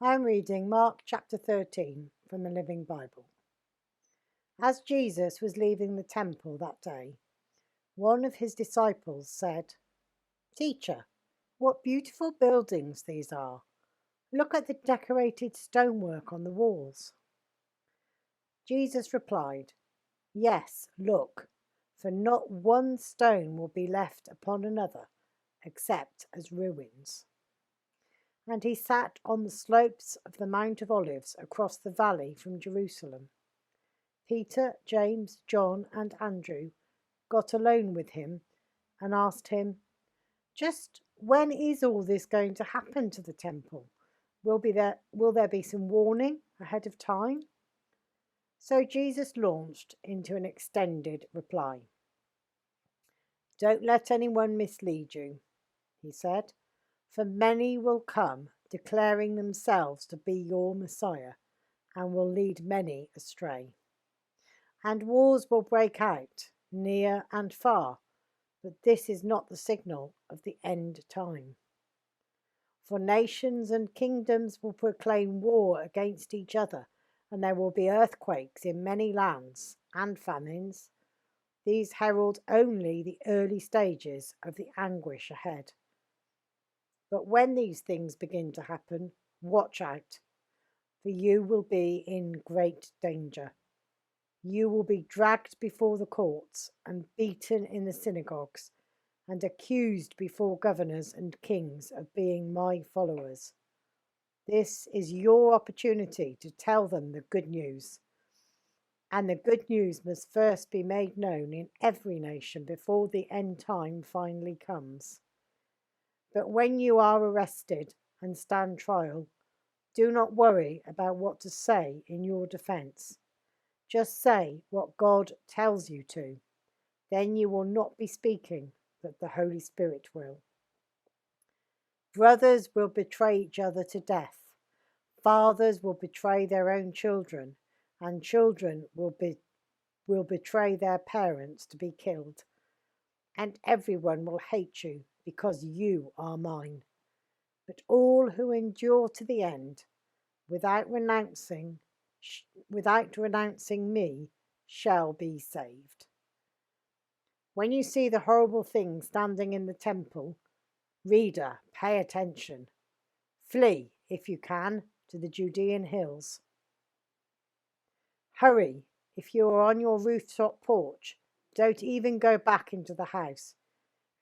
I'm reading Mark chapter 13 from the Living Bible. As Jesus was leaving the temple that day, one of his disciples said, "Teacher, what beautiful buildings these are. Look at the decorated stonework on the walls." Jesus replied, "Yes, look, for not one stone will be left upon another, except as ruins." And he sat on the slopes of the Mount of Olives across the valley from Jerusalem. Peter, James, John, and Andrew got alone with him and asked him, "Just when is all this going to happen to the temple? Will there be some warning ahead of time?" So Jesus launched into an extended reply. "Don't let anyone mislead you," he said, "for many will come declaring themselves to be your Messiah and will lead many astray. And wars will break out near and far, but this is not the signal of the end time. For nations and kingdoms will proclaim war against each other, and there will be earthquakes in many lands and famines. These herald only the early stages of the anguish ahead. But when these things begin to happen, watch out, for you will be in great danger. You will be dragged before the courts and beaten in the synagogues and accused before governors and kings of being my followers. This is your opportunity to tell them the good news. And the good news must first be made known in every nation before the end time finally comes. But when you are arrested and stand trial, do not worry about what to say in your defense. Just say what God tells you to. Then you will not be speaking, but the Holy Spirit will. Brothers will betray each other to death. Fathers will betray their own children, and children will betray their parents to be killed. And everyone will hate you because you are mine. But all who endure to the end, without renouncing me, shall be saved. When you see the horrible thing standing in the temple, reader, pay attention. Flee, if you can, to the Judean hills. Hurry, if you are on your rooftop porch, don't even go back into the house.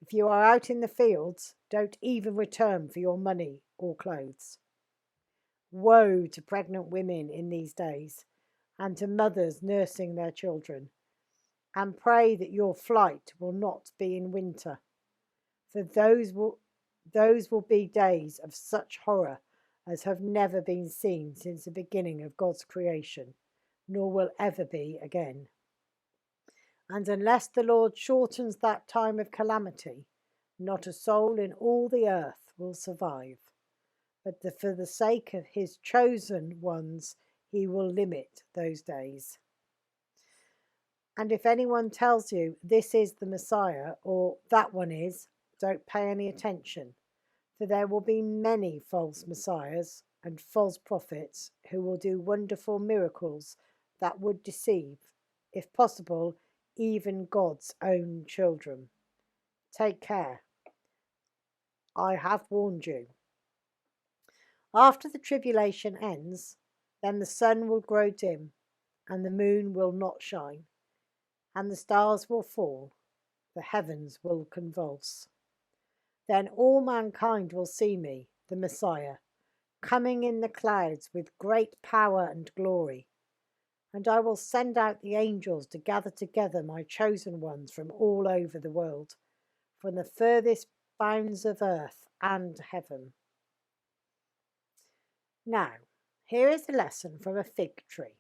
If you are out in the fields, don't even return for your money or clothes. Woe to pregnant women in these days, and to mothers nursing their children. And pray that your flight will not be in winter, for those will be days of such horror as have never been seen since the beginning of God's creation, nor will ever be again. And unless the Lord shortens that time of calamity, not a soul in all the earth will survive. But for the sake of his chosen ones, he will limit those days. And if anyone tells you this is the Messiah or that one is, don't pay any attention, for there will be many false messiahs and false prophets who will do wonderful miracles that would deceive, if possible, even God's own children. Take care. I have warned you. After the tribulation ends, then the sun will grow dim, and the moon will not shine, and the stars will fall, the heavens will convulse. Then all mankind will see me, the Messiah, coming in the clouds with great power and glory. And I will send out the angels to gather together my chosen ones from all over the world, from the furthest bounds of earth and heaven. Now, here is a lesson from a fig tree.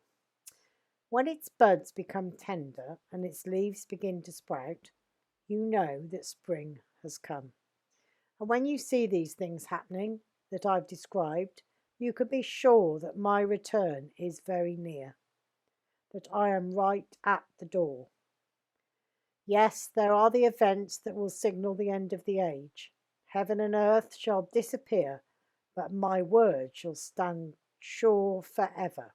When its buds become tender and its leaves begin to sprout, you know that spring has come. And when you see these things happening that I've described, you can be sure that my return is very near, that I am right at the door. Yes, there are the events that will signal the end of the age. Heaven and earth shall disappear, but my word shall stand sure forever.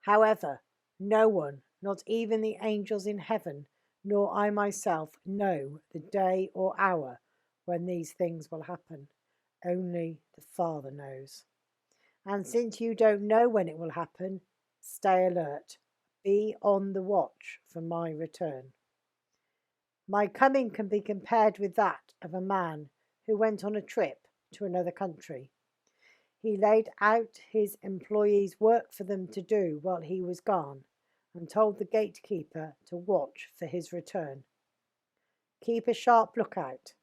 However, no one, not even the angels in heaven, nor I myself, know the day or hour when these things will happen. Only the Father knows. And since you don't know when it will happen, stay alert. Be on the watch for my return. My coming can be compared with that of a man who went on a trip to another country. He laid out his employees' work for them to do while he was gone and told the gatekeeper to watch for his return. Keep a sharp lookout,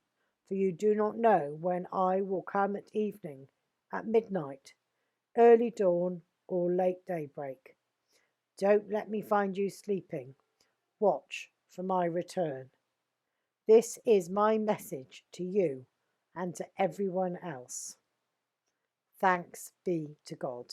for you do not know when I will come at evening, at midnight, early dawn, or late daybreak. Don't let me find you sleeping. Watch for my return. This is my message to you and to everyone else. Thanks be to God.